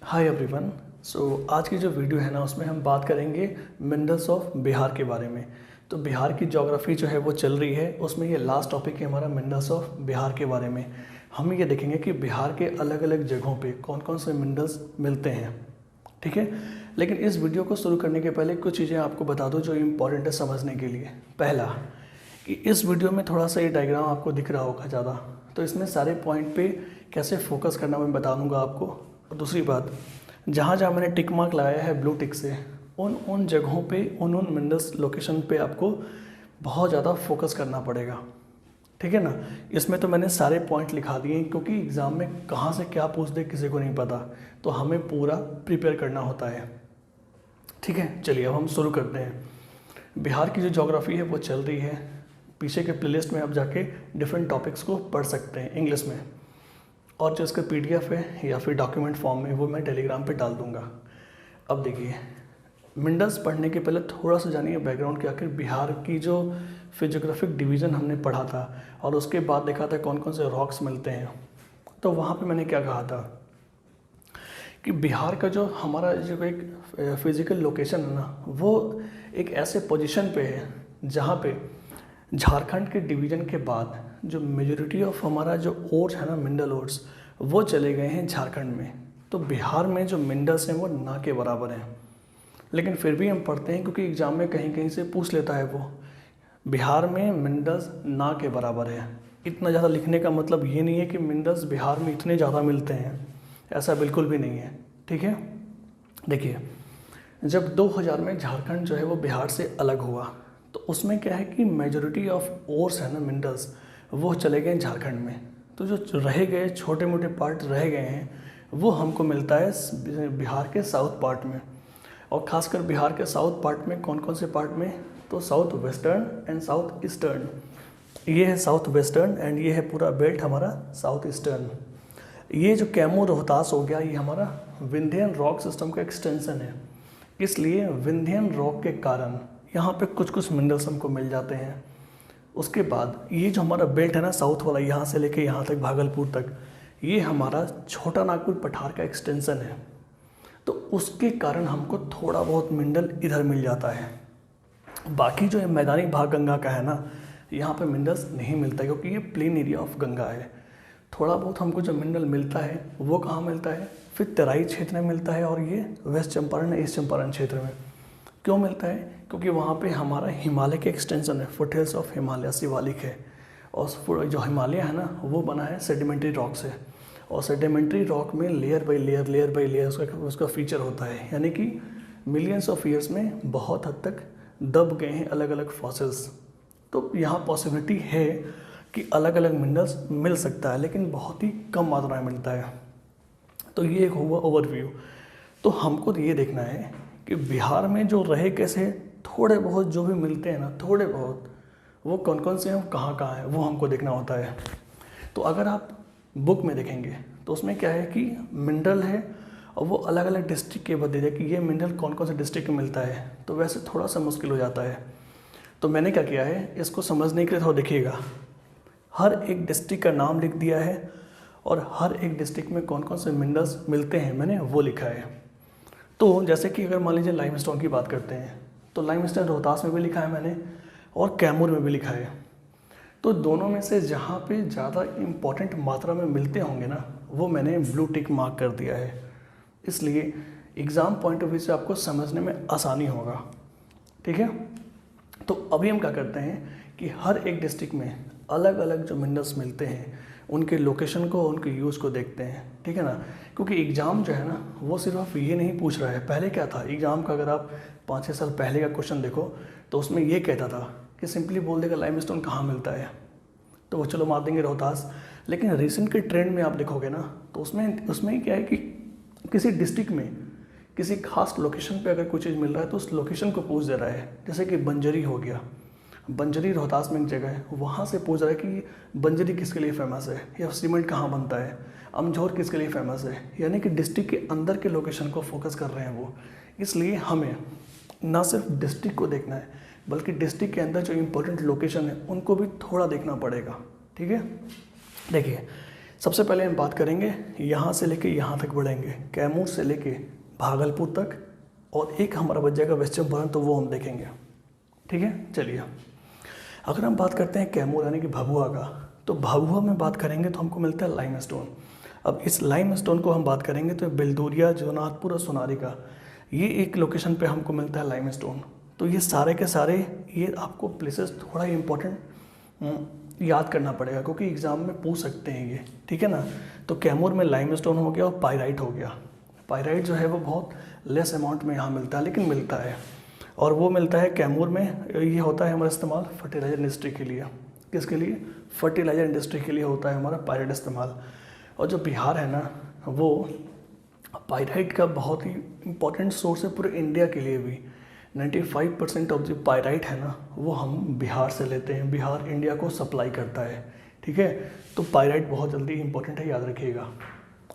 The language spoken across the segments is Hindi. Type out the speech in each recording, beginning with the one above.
Hi everyone. आज की जो वीडियो है ना उसमें हम बात करेंगे मिनरल्स ऑफ बिहार के बारे में। तो बिहार की ज्योग्राफी जो है वो चल रही है, उसमें ये लास्ट टॉपिक है हमारा मिनरल्स ऑफ बिहार के बारे में। हम ये देखेंगे कि बिहार के अलग अलग जगहों पे कौन कौन से मिनरल्स मिलते हैं, ठीक है। लेकिन इस वीडियो को शुरू करने के पहले कुछ चीज़ें आपको बता दूँ जो इम्पॉर्टेंट है समझने के लिए। पहला कि इस वीडियो में थोड़ा सा ये डायग्राम आपको दिख रहा होगा ज़्यादा, तो इसमें सारे पॉइंट पे कैसे फोकस करना मैं बता दूंगा आपको। और दूसरी बात, जहाँ जहाँ मैंने टिक मार्क लगाया है ब्लू टिक से, उन उन जगहों पे उन उन मिनरल्स लोकेशन पे आपको बहुत ज़्यादा फोकस करना पड़ेगा, ठीक है ना। इसमें तो मैंने सारे पॉइंट लिखा दिए हैं क्योंकि एग्ज़ाम में कहाँ से क्या पूछ दे किसी को नहीं पता, तो हमें पूरा प्रिपेयर करना होता है, ठीक है। चलिए अब हम शुरू करते हैं। बिहार की जो ज्योग्राफी है वो चल रही है, पीछे के प्लेलिस्ट में आप जाके डिफरेंट टॉपिक्स को पढ़ सकते हैं इंग्लिश में, और जो इसका पीडीएफ है या फिर डॉक्यूमेंट फॉर्म में वो मैं टेलीग्राम पे डाल दूंगा। अब देखिए, मिनरल्स पढ़ने के पहले थोड़ा सा जानिए बैकग्राउंड कि आखिर बिहार की जो फिजियोग्राफिक डिवीज़न हमने पढ़ा था और उसके बाद देखा था कौन कौन से रॉक्स मिलते हैं। तो वहाँ पे मैंने क्या कहा था कि बिहार का जो हमारा जो एक फिजिकल लोकेशन है ना, वो एक ऐसे पोजीशन पे है जहाँ पे झारखंड के डिवीज़न के बाद जो मेजोरिटी ऑफ हमारा जो ओर्स है ना, मिनरल ओर्स, वो चले गए हैं झारखंड में। तो बिहार में जो मिनरल्स हैं वो ना के बराबर हैं, लेकिन फिर भी हम पढ़ते हैं क्योंकि एग्ज़ाम में कहीं कहीं से पूछ लेता है वो। बिहार में मिनरल्स ना के बराबर है। इतना ज़्यादा लिखने का मतलब ये नहीं है कि मिनरल्स बिहार में इतने ज़्यादा मिलते हैं, ऐसा बिल्कुल भी नहीं है, ठीक है। देखिए, जब 2000 में झारखंड जो है वो बिहार से अलग हुआ, तो उसमें क्या है कि मेजॉरिटी ऑफ ओर्स है ना, मिनरल्स, वो चले गए झारखंड में। तो जो रह गए छोटे मोटे पार्ट रह गए हैं वो हमको मिलता है बिहार के साउथ पार्ट में। और ख़ासकर बिहार के साउथ पार्ट में कौन कौन से पार्ट में, तो south western and south eastern. ये है साउथ वेस्टर्न एंड ये है पूरा बेल्ट हमारा साउथ ईस्टर्न। ये जो कैमूर रोहतास हो गया, ये हमारा विंध्यन रॉक सिस्टम का एक्सटेंशन है, इसलिए विंध्यन रॉक के कारण यहाँ पे कुछ कुछ मिनरल्स हमको मिल जाते हैं। उसके बाद ये जो हमारा बेल्ट है ना साउथ वाला, यहाँ से लेके यहाँ तक भागलपुर तक, ये हमारा छोटा नागपुर पठार का एक्सटेंशन है। तो उसके कारण हमको थोड़ा बहुत मिनरल इधर मिल जाता है। बाकी जो मैदानी भाग गंगा का है ना, यहाँ पे मिनरल्स नहीं मिलता क्योंकि ये प्लेन एरिया ऑफ गंगा है। थोड़ा बहुत हमको जो मिनरल मिलता है वो कहाँ मिलता है, फिर तराई क्षेत्र में मिलता है, और ये वेस्ट चंपारण ईस्ट चंपारण क्षेत्र में। क्यों मिलता है, क्योंकि वहाँ पे हमारा हिमालय के एक्सटेंशन है, फुटहिल्स ऑफ हिमालय शिवालिक है, और जो हिमालय है ना वो बना है सेडिमेंट्री रॉक से, और सेडिमेंट्री रॉक में लेयर बाई लेयर उसका फीचर होता है, यानी कि मिलियंस ऑफ ईयर्स में बहुत हद तक दब गए हैं अलग अलग फॉसिल्स। तो यहाँ पॉसिबिलिटी है कि अलग अलग मिनरल्स मिल सकता है, लेकिन बहुत ही कम मात्रा में मिलता है। तो ये एक हुआ ओवरव्यू। तो हमको ये देखना है कि बिहार में जो रहे कैसे, थोड़े बहुत जो भी मिलते हैं ना, थोड़े बहुत, वो कौन कौन से हैं, कहाँ कहाँ हैं, वो हमको देखना होता है। तो अगर आप बुक में देखेंगे तो उसमें क्या है कि मिनरल है और वो अलग अलग डिस्ट्रिक्ट के बदले है कि ये मिनरल कौन कौन से डिस्ट्रिक्ट में मिलता है, तो वैसे थोड़ा सा मुश्किल हो जाता है। तो मैंने क्या किया है, इसको समझने के लिए थोड़ा देखिएगा, हर एक डिस्ट्रिक्ट का नाम लिख दिया है और हर एक डिस्ट्रिक्ट में कौन कौन से मिनरल्स मिलते हैं मैंने वो लिखा है। तो जैसे कि अगर मान लीजिए लाइमस्टोन की बात करते हैं, तो लाइमस्टोन रोहतास में भी लिखा है मैंने और कैमूर में भी लिखा है। तो दोनों में से जहाँ पे ज़्यादा इम्पॉर्टेंट मात्रा में मिलते होंगे ना, वो मैंने ब्लू टिक मार्क कर दिया है, इसलिए एग्ज़ाम पॉइंट ऑफ व्यू से आपको समझने में आसानी होगा, ठीक है। तो अभी हम क्या करते हैं कि हर एक डिस्ट्रिक्ट में अलग अलग जो मिनरल्स मिलते हैं उनके लोकेशन को, उनके यूज़ को देखते हैं, ठीक है ना। क्योंकि एग्ज़ाम जो है ना वो सिर्फ ये नहीं पूछ रहा है। पहले क्या था एग्ज़ाम का, अगर आप 5-6 साल पहले का क्वेश्चन देखो तो उसमें ये कहता था कि सिंपली बोल देगा लाइमस्टोन कहाँ मिलता है, तो वो चलो मार देंगे रोहतास। लेकिन रिसेंट के ट्रेंड में आप देखोगे ना तो उसमें क्या है कि किसी डिस्ट्रिक्ट में किसी खास लोकेशन पे अगर कोई चीज़ मिल रहा है तो उस लोकेशन को पूछ दे रहा है। जैसे कि बंजरी हो गया, बंजरी रोहतास में एक जगह है, वहाँ से पूछ रहा है कि बंजरी किसके लिए फेमस है, या सीमेंट कहाँ बनता है, अमझोर किसके लिए फेमस है, यानी कि डिस्ट्रिक्ट के अंदर के लोकेशन को फोकस कर रहे हैं वो। इसलिए हमें ना सिर्फ डिस्ट्रिक्ट को देखना है बल्कि डिस्ट्रिक्ट के अंदर जो इम्पोर्टेंट लोकेशन है उनको भी थोड़ा देखना पड़ेगा, ठीक है। देखिए, सबसे पहले हम बात करेंगे यहाँ से लेके यहाँ तक बढ़ेंगे, कैमूर से लेके भागलपुर तक, और एक हमारा बच जाएगा वेस्ट चंपारण, तो वो हम देखेंगे। ठीक है, चलिए अगर हम बात करते हैं कैमूर यानी कि भभुआ का, तो भभुआ में बात करेंगे तो हमको मिलता है लाइमस्टोन। अब इस लाइमस्टोन को हम बात करेंगे तो बिल्दुरिया, जोनाथपुर और सोनारिका, ये एक लोकेशन पे हमको मिलता है लाइमस्टोन। तो ये सारे के सारे ये आपको प्लेसेस थोड़ा इम्पोर्टेंट याद करना पड़ेगा क्योंकि एग्ज़ाम में पूछ सकते हैं ये, ठीक है ना। तो कैमूर में लाइमस्टोन हो गया और पाइराइट हो गया। पाइराइट जो है वो बहुत लेस अमाउंट में यहाँ मिलता है, लेकिन मिलता है, और वो मिलता है कैमूर में। ये होता है हमारा इस्तेमाल फर्टिलाइजर इंडस्ट्री के लिए। किसके लिए? फर्टिलाइजर इंडस्ट्री के लिए होता है हमारा पाइराइट इस्तेमाल। और जो बिहार है ना, वो पाइराइट का बहुत ही इम्पोर्टेंट सोर्स है पूरे इंडिया के लिए भी। 95% ऑफ जो पाइराइट है ना, वो हम बिहार से लेते हैं। बिहार इंडिया को सप्लाई करता है, ठीक है। तो पाइराइट बहुत जल्दी इंपॉर्टेंट है, याद रखिएगा।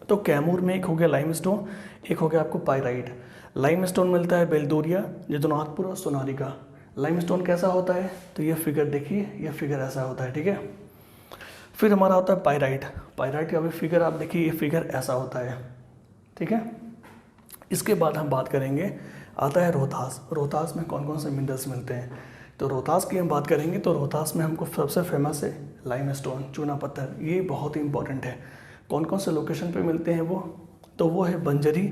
तो कैमूर में एक हो गया लाइमस्टोन, एक हो गया आपको पाइराइट। लाइमस्टोन मिलता है बेलदूरिया, जोनाथपुर और सोनारिका। लाइमस्टोन कैसा होता है? तो ये फिगर देखिए, ये फिगर ऐसा होता है, ठीक है। फिर हमारा होता है पाइराइट। पाइराइट का भी फिगर आप देखिए, ये फिगर ऐसा होता है, ठीक है। इसके बाद हम बात करेंगे, आता है रोहतास। रोहतास में कौन कौन से मिनरल्स मिलते हैं? तो रोहतास की हम बात करेंगे तो रोहतास में हमको सबसे फेमस है लाइमस्टोन, चूना पत्थर। ये बहुत ही इंपॉर्टेंट है। कौन कौन से लोकेशन पे मिलते हैं वो? तो वो है बंजरी,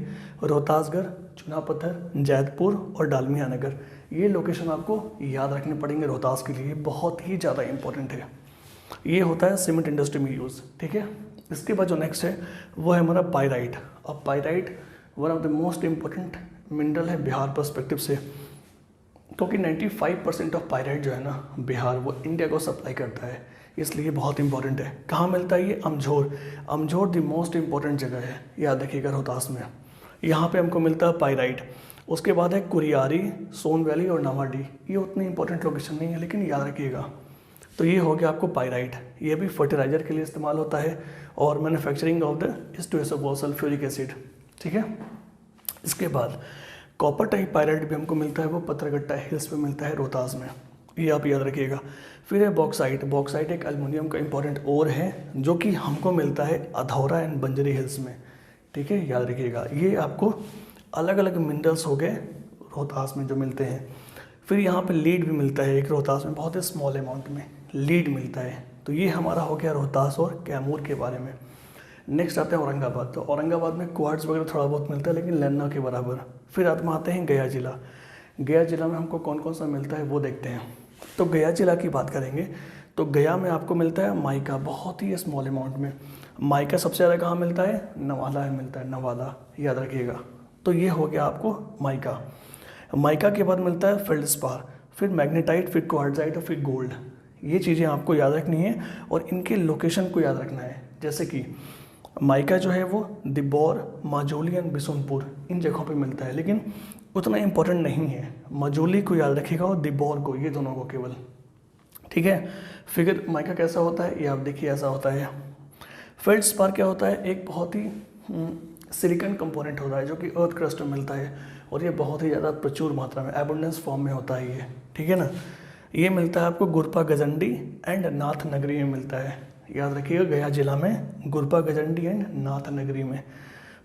रोहतासगढ़, चूना पत्थर, जैतपुर और डालमिया नगर। ये लोकेशन आपको याद रखने पड़ेंगे रोहतास के लिए, बहुत ही ज़्यादा इंपॉर्टेंट है। ये होता है सीमेंट इंडस्ट्री में यूज़, ठीक है। इसके बाद जो नेक्स्ट है वो है हमारा पाइराइट। अब pyrite one of the most important mineral है बिहार पर्सपेक्टिव से, क्योंकि 95% ऑफ पाइराइट जो है ना बिहार, वो इंडिया को सप्लाई करता है, इसलिए बहुत इंपॉर्टेंट है। कहाँ मिलता है ये? Amjhore. Amjhore the most important जगह है, याद रखिएगा, रोहतास में। यहाँ पे हमको मिलता है पाइराइट। उसके बाद है कुरियारी, सोन वैली और नावाडी। ये उतनी इंपॉर्टेंट लोकेशन नहीं है, लेकिन याद रखिएगा। तो ये हो गया आपको पाइराइट। ये भी फर्टिलाइजर के लिए इस्तेमाल होता है और manufacturing of the H2SO4 sulphuric acid, ठीक है। इसके बाद कॉपर टाइप पाइराइट भी हमको मिलता है, वो पत्थरगट्टा हिल्स पे मिलता है रोहतास में, ये आप याद रखिएगा। फिर है बॉक्साइट। बॉक्साइट एक एल्युमिनियम का इंपॉर्टेंट ओर है जो कि हमको मिलता है अधौरा एंड बंजरी हिल्स में, ठीक है, याद रखिएगा। ये आपको अलग अलग मिनरल्स हो गए रोहतास में जो मिलते हैं। फिर यहाँ पे लीड भी मिलता है एक रोहतास में, बहुत ही स्मॉल अमाउंट में लीड मिलता है। तो ये हमारा हो गया रोहतास और कैमूर के बारे में। नेक्स्ट आते हैं औरंगाबाद। तो औरंगाबाद में क्वार्ट्ज वगैरह थोड़ा बहुत मिलता है, लेकिन लेना के बराबर। फिर आते हैं गया जिला। गया जिला में हमको कौन कौन सा मिलता है वो देखते हैं। तो गया जिला की बात करेंगे तो गया में आपको मिलता है माइका, बहुत ही स्मॉल अमाउंट में। माइका सबसे ज़्यादा कहाँ मिलता है? नवादा में मिलता है, नवादा, याद रखिएगा। तो ये हो गया आपको माइका। माइका के बाद मिलता है फेल्डस्पार, फिर मैग्नेटाइट, फिर क्वार्ट्जाइट और फिर गोल्ड। ये चीज़ें आपको याद रखनी है और इनके लोकेशन को याद रखना है। जैसे कि माइका जो है वो दिबौर, माजोली एंड बिशुनपुर, इन जगहों पे मिलता है, लेकिन उतना इम्पोर्टेंट नहीं है। माजोली को याद रखिएगा और दिबौर को, ये दोनों को केवल, ठीक है। फिगर माइका कैसा होता है ये आप देखिए, ऐसा होता है। फेल्डस्पार क्या होता है? एक बहुत ही सिलिकॉन कंपोनेंट होता है जो कि अर्थ क्रस्ट में मिलता है, और ये बहुत ही ज़्यादा प्रचुर मात्रा में एबंडेंस फॉर्म में होता है ये, ठीक है ना। ये मिलता है आपको गुरपा गजंडी एंड नाथ नगरी में मिलता है, याद रखिएगा, गया जिला में गुरपा गजंडी एंड नाथ नगरी में।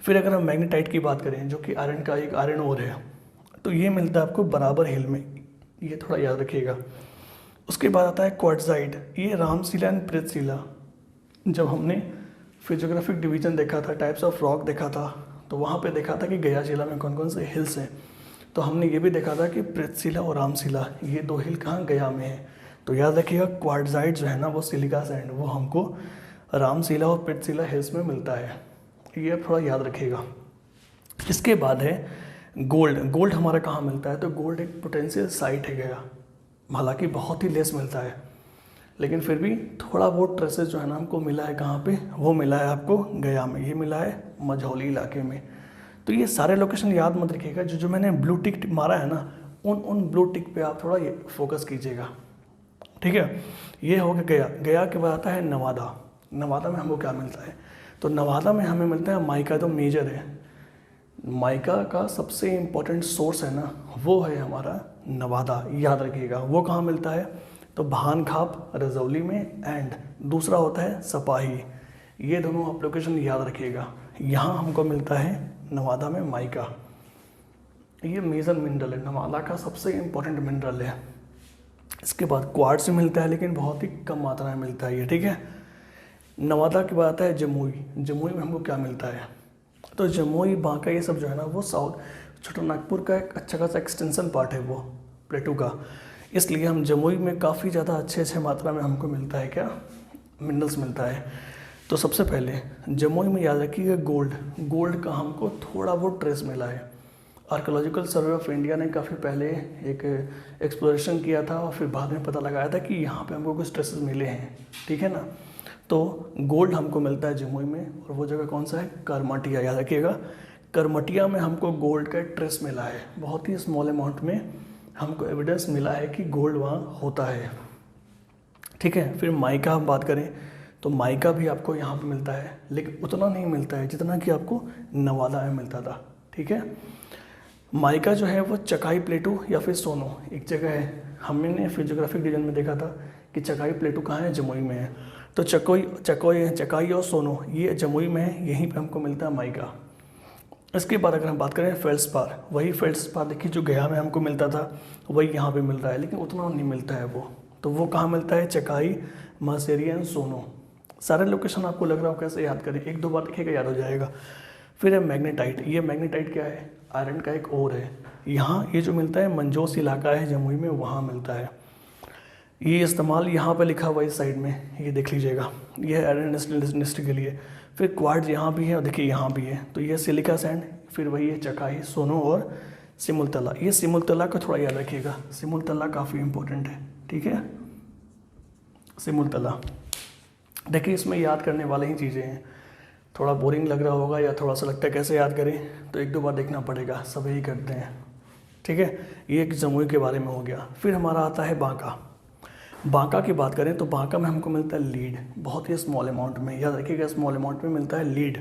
फिर अगर हम मैग्नेटाइट की बात करें जो कि आयरन का एक आयरन ओर है, तो ये मिलता है आपको बराबर हिल में, ये थोड़ा याद रखिएगा। उसके बाद आता है क्वार्ट्जाइट। ये रामशिला एंड प्रेतशिला। जब हमने फिजियोग्राफिक डिवीजन देखा था, टाइप्स ऑफ रॉक देखा था, तो वहाँ पे देखा था कि गया जिला में कौन कौन से हिल्स हैं। तो हमने ये भी देखा था कि प्रेतशिला और रामशिला, ये दो हिल कहाँ? गया में है। तो याद रखिएगा क्वार्ट्जाइट जो है ना वो सिलिका सैंड, वो हमको रामशिला और प्रेतशिला हिल्स में मिलता है, ये थोड़ा याद रखिएगा। इसके बाद है गोल्ड। गोल्ड हमारा कहाँ मिलता है? तो गोल्ड एक पोटेंशियल साइट है गया, हालांकि बहुत ही लेस मिलता है, लेकिन फिर भी थोड़ा बहुत ट्रेसेस जो है ना हमको मिला है। कहाँ पे? वो मिला है आपको गया में, ये मिला है मझौली इलाके में। तो ये सारे लोकेशन याद मत रखिएगा, जो मैंने ब्लू टिक मारा है ना, उन ब्लू टिक पे आप थोड़ा ये फोकस कीजिएगा, ठीक है। ये हो गया गया। गया के बाद आता है नवादा। नवादा में हमको क्या मिलता है? तो नवादा में हमें मिलता है माइका, तो मेजर है। माइका का सबसे इम्पोर्टेंट सोर्स है ना, वो है हमारा नवादा, याद रखिएगा। वो कहाँ मिलता है? तो भानखाप, रजौली में, एंड दूसरा होता है सपाही, ये दोनों आप लोकेशन याद रखिएगा। यहाँ हमको मिलता है नवादा में माइका, ये मेजर मिनरल है, नवादा का सबसे इम्पोर्टेंट मिनरल है। इसके बाद क्वार्ट्ज मिलता है, लेकिन बहुत ही कम मात्रा में मिलता है ये, ठीक है। नवादा की बात है जमुई, जमुई में हमको क्या मिलता है, तो जमुई बांका ये सब जो है ना वो साउथ छोटानागपुर का एक अच्छा खासा एक्सटेंशन पार्ट है वो प्लेटू का, इसलिए हम जमुई में काफ़ी ज़्यादा अच्छे मात्रा में हमको मिलता है क्या, मिनरल्स मिलता है। तो सबसे पहले जमुई में याद रखिएगा गोल्ड, गोल्ड का हमको थोड़ा बहुत ट्रेस मिला है। आर्कोलॉजिकल सर्वे ऑफ इंडिया ने काफ़ी पहले एक एक्सप्लोरेशन किया था और फिर बाद में पता लगाया था कि यहाँ पे हमको कुछ ट्रेसेस मिले हैं, ठीक है ना। तो गोल्ड हमको मिलता है जमुई में, और वो जगह कौन सा है, करमाटिया, याद रखिएगा। करमटिया में हमको गोल्ड का ट्रेस मिला है, बहुत ही स्मॉल अमाउंट में हमको एविडेंस मिला है कि गोल्ड वहाँ होता है, ठीक है। फिर माइका हम बात करें तो माइका भी आपको यहाँ पे मिलता है, लेकिन उतना नहीं मिलता है जितना कि आपको नवादा में मिलता था, ठीक है। माइका जो है वो चकाई प्लेटू या फिर सोनो एक जगह है, हमने फिजियोग्राफिक डिवीजन में देखा था कि चकाई प्लेटू कहाँ है, जमुई में है। तो चकाई और सोनो ये जमुई में है, यहीं पे हमको मिलता है माइका। इसके बाद अगर हम बात करें फेल्ड्सपार, वही फेल्ड्सपार देखिए जो गया में हमको मिलता था वही यहाँ पे मिल रहा है, लेकिन उतना नहीं मिलता है वो। तो वो कहाँ मिलता है, चकाई, मासेरी एंड सोनो। सारे लोकेशन आपको लग रहा हो कैसे याद करें, एक दो बार लिखेगा याद हो जाएगा। फिर है मैग्नेटाइट, ये मैग्नेटाइट क्या है, आयरन का एक ओर है। यहाँ ये जो मिलता है मंजोस इलाका है जमुई में, वहाँ मिलता है। ये इस्तेमाल यहाँ पे लिखा हुआ है इस साइड में, ये देख लीजिएगा, ये है आयरन इंडस्ट्री के लिए। फिर क्वार्ट्ज यहाँ भी है और देखिए यहाँ भी है, तो ये सिलिका सैंड, फिर वही है चकाई, सोनो और सिमुलतला। ये सिमुलतला को थोड़ा याद रखिएगा, सिमुलतला काफ़ी इंपॉर्टेंट है, ठीक है। सिमुलतला देखिए इसमें याद करने वाली ही चीज़ें हैं, थोड़ा बोरिंग लग रहा होगा या थोड़ा सा लगता है कैसे याद करें, तो एक दो बार देखना पड़ेगा, सब यही करते हैं, ठीक है। ये एक जमुई के बारे में हो गया। फिर हमारा आता है बांका। बांका की बात करें तो बांका में हमको मिलता है लीड, बहुत ही स्मॉल अमाउंट में, याद रखिएगा स्मॉल अमाउंट में मिलता है लीड।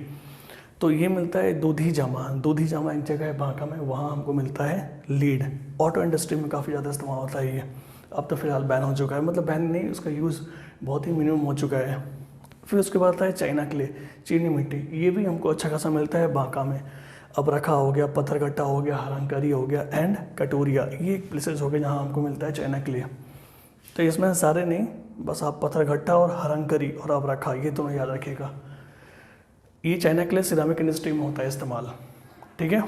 तो ये मिलता है दूधी जामा, दूधी जामा एक जगह है बांका में, वहाँ हमको मिलता है लीड। ऑटो इंडस्ट्री में काफ़ी ज़्यादा इस्तेमाल होता है ये, अब तो फिलहाल बैन हो चुका है, मतलब बैन नहीं, उसका यूज़ बहुत ही मिनिमम हो चुका है। फिर उसके बाद आता है चाइना क्ले, चीनी मिट्टी, ये भी हमको अच्छा खासा मिलता है बांका में। अब रखा हो गया, पत्थरघट्टा हो गया, हरंकरी हो गया एंड कटोरिया, ये एक प्लेसेस हो गए जहाँ हमको मिलता है चाइना क्ले। तो इसमें सारे नहीं, बस आप पत्थरघट्टा और हरंकरी और अब रखा, ये दोनों याद रखिएगा। ये चाइना क्ले सिरामिक इंडस्ट्री में होता है इस्तेमाल, ठीक है।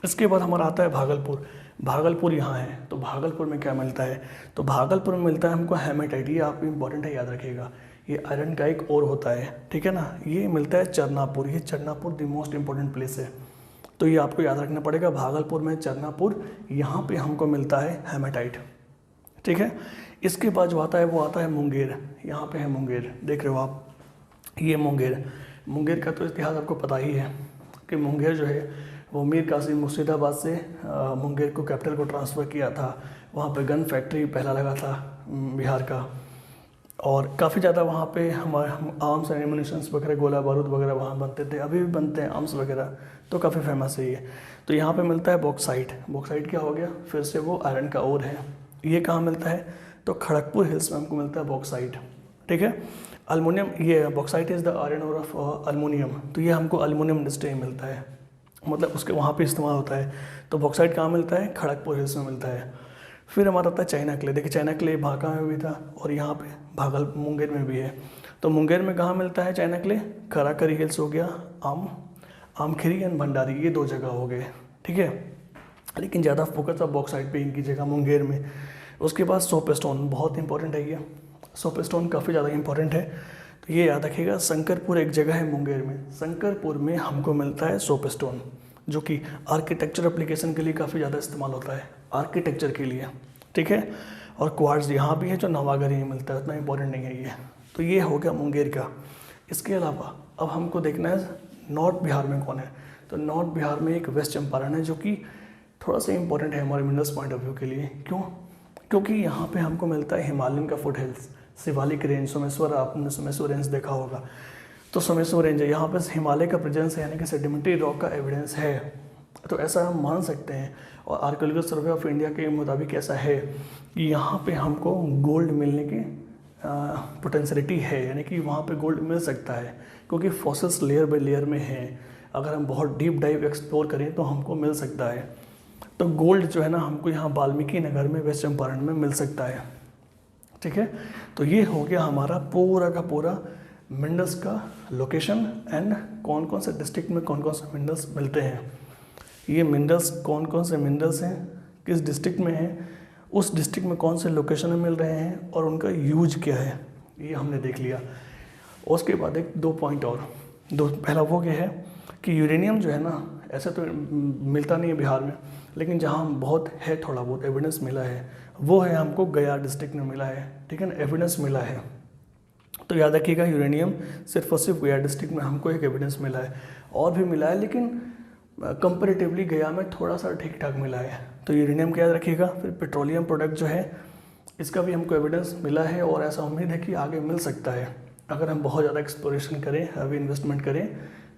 इसके बाद हमारा आता है भागलपुर। भागलपुर यहाँ है, तो भागलपुर में क्या मिलता है, तो भागलपुर में मिलता है हमको हेमेटाइट, ये आप इंपॉर्टेंट है, याद रखिएगा। ये आयरन का एक और होता है, ठीक है ना। ये मिलता है चरनापुर, ये चरनापुर द मोस्ट इंपॉर्टेंट प्लेस है, तो ये आपको याद रखना पड़ेगा। भागलपुर में चरनापुर, यहाँ पे हमको मिलता है हेमेटाइट, ठीक है। इसके बाद जो आता है वो आता है मुंगेर, यहाँ पे है मुंगेर, देख रहे हो आप, ये मुंगेर। मुंगेर का तो इतिहास आपको पता ही है कि मुंगेर जो है वो मीर कासिम मुर्शिदाबाद से मुंगेर को कैपिटल को ट्रांसफ़र किया था। वहाँ पे गन फैक्ट्री पहला लगा था बिहार का, और काफ़ी ज़्यादा वहाँ पे हमारे आर्म्स एंड एमुनिशंस वगैरह, गोला बारूद वगैरह वहाँ बनते थे, अभी भी बनते हैं आर्म्स वगैरह, तो काफ़ी फेमस है ये। तो यहाँ पे मिलता है बॉक्साइट। बॉक्साइट क्या हो गया, फिर से वो आयरन का ओर है। ये कहाँ मिलता है, तो खड़गपुर हिल्स में हमको मिलता है बॉक्साइट, ठीक है। अल्मोनियम, ये bauxite is the iron ore of aluminium, तो ये हमको अल्मोनियम इंडस्ट्री में मिलता है, मतलब उसके वहाँ पे इस्तेमाल होता है। तो बॉक्साइट कहाँ मिलता है, खड़गपुर हिल्स में मिलता है। फिर हमारा आता है चाइना क्ले। देखिए चाइना क्ले बांका में भी था और यहाँ पे मुंगेर में भी है। तो मुंगेर में कहाँ मिलता है चाइना क्ले, कराकरी हिल्स हो गया, आमखिरी एंड भंडारी, ये दो जगह हो गए, ठीक है। लेकिन ज़्यादा फोकस अब बॉक्साइट पे इनकी जगह मुंगेर में। उसके बाद सोप स्टोन, बहुत इंपॉर्टेंट है ये, सोप स्टोन काफ़ी ज़्यादा इंपॉर्टेंट है, तो ये याद रखिएगा। शंकरपुर एक जगह है मुंगेर में, शंकरपुर में हमको मिलता है सोप स्टोन, जो कि आर्किटेक्चर एप्लीकेशन के लिए काफ़ी ज़्यादा इस्तेमाल होता है, आर्किटेक्चर के लिए, ठीक है। और क्वार्ट्ज यहाँ भी है जो नवागढ़ ही मिलता है, उतना इंपॉर्टेंट नहीं है ये। तो ये हो गया मुंगेर का। इसके अलावा अब हमको देखना है नॉर्थ बिहार में कौन है। तो नॉर्थ बिहार में एक वेस्ट चंपारण है, जो कि थोड़ा सा इंपॉर्टेंट है हमारे मिनरल्स पॉइंट ऑफ व्यू के लिए। क्यों, क्योंकि यहाँ पे हमको मिलता है हिमालयन का foot hills, Shivalik range, Someshwar, आपने सोमेश्वर रेंज देखा होगा, तो सोमेश्वर रेंज है, यहाँ पे हिमालय का प्रेजेंस है, यानी कि सेडिमेंट्री रॉक का एविडेंस है। तो ऐसा हम मान सकते हैं, और आर्कियोलॉजिकल सर्वे ऑफ इंडिया के मुताबिक ऐसा है कि यहाँ पे हमको गोल्ड मिलने की पोटेंशियलिटी है, यानी कि वहाँ पे गोल्ड मिल सकता है, क्योंकि फॉसिल्स लेयर बाय लेयर में हैं। अगर हम बहुत डीप डाइव एक्सप्लोर करें तो हमको मिल सकता है। तो गोल्ड जो है ना हमको यहाँ वाल्मीकि नगर में, वेस्ट चंपारण में मिल सकता है। ठीक है, तो ये हो गया हमारा पूरा का पूरा मिनरल्स का लोकेशन एंड कौन कौन से डिस्ट्रिक्ट में कौन कौन से मिनरल्स मिलते हैं। ये मिनरल्स कौन कौन से मिनरल्स हैं, किस डिस्ट्रिक्ट में हैं, उस डिस्ट्रिक्ट में कौन से लोकेशन में मिल रहे हैं और उनका यूज क्या है, ये हमने देख लिया। उसके बाद एक दो पॉइंट और, पहला वो क्या है कि यूरेनियम जो है ना ऐसे तो मिलता नहीं है बिहार में, लेकिन जहाँ बहुत है, थोड़ा बहुत एविडेंस मिला है, वो है हमको गया डिस्ट्रिक्ट में मिला है। ठीक है ना, एविडेंस मिला है। तो याद रखिएगा यूरेनियम सिर्फ और सिर्फ गया डिस्ट्रिक्ट में हमको एक एविडेंस मिला है, और भी मिला है लेकिन कंपैरेटिवली गया में थोड़ा सा ठीक ठाक मिला है। तो यूरेनियम का याद रखिएगा। फिर पेट्रोलियम प्रोडक्ट जो है इसका भी हमको एविडेंस मिला है, और ऐसा उम्मीद है कि आगे मिल सकता है। अगर हम बहुत ज़्यादा एक्सप्लोरेशन करें, हैवी इन्वेस्टमेंट करें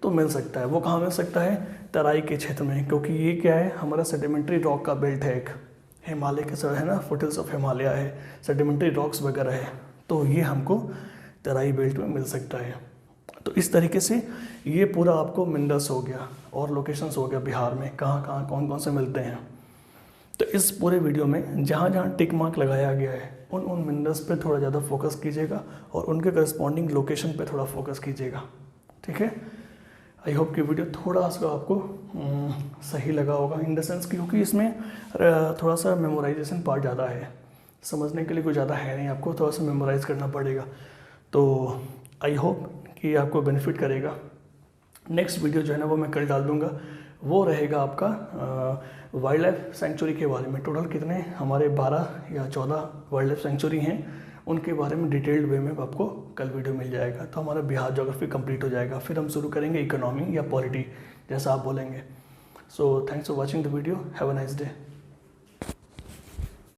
तो मिल सकता है। वो कहाँ मिल सकता है, तराई के क्षेत्र में, क्योंकि ये क्या है हमारा सेडिमेंट्री रॉक का बेल्ट है, एक हिमालय के सर है ना, फुटहिल्स ऑफ हिमालय है, सेडिमेंट्री रॉक्स वगैरह है, तो ये हमको तराई बेल्ट में मिल सकता है। तो इस तरीके से ये पूरा आपको मिनरल्स हो गया और लोकेशंस हो गया बिहार में कहाँ कहाँ कौन कौन से मिलते हैं। तो इस पूरे वीडियो में जहाँ जहाँ टिक मार्क लगाया गया है उन मिनरल्स पे थोड़ा ज़्यादा फोकस कीजिएगा और उनके करस्पॉन्डिंग लोकेशन पे थोड़ा फोकस कीजिएगा। ठीक है, आई होप कि वीडियो थोड़ा सा आपको सही लगा होगा, इन द सेंस क्योंकि इसमें थोड़ा सा मेमोराइजेशन पार्ट ज़्यादा है, समझने के लिए कुछ ज़्यादा है नहीं, आपको थोड़ा सा मेमोराइज करना पड़ेगा। तो आई होप कि आपको बेनिफिट करेगा। नेक्स्ट वीडियो जो है ना वो मैं कल डाल दूँगा, वो रहेगा आपका वाइल्ड लाइफ सेंचुरी के बारे में। टोटल कितने हमारे 12 या 14 वाइल्ड लाइफ सेंचुरी हैं, उनके बारे में डिटेल्ड वे में आपको कल वीडियो मिल जाएगा। तो हमारा बिहार ज्योग्राफी कंप्लीट हो जाएगा। फिर हम शुरू करेंगे इकोनॉमी या पॉलिटी, जैसा आप बोलेंगे। So thanks for watching the video, have a nice day.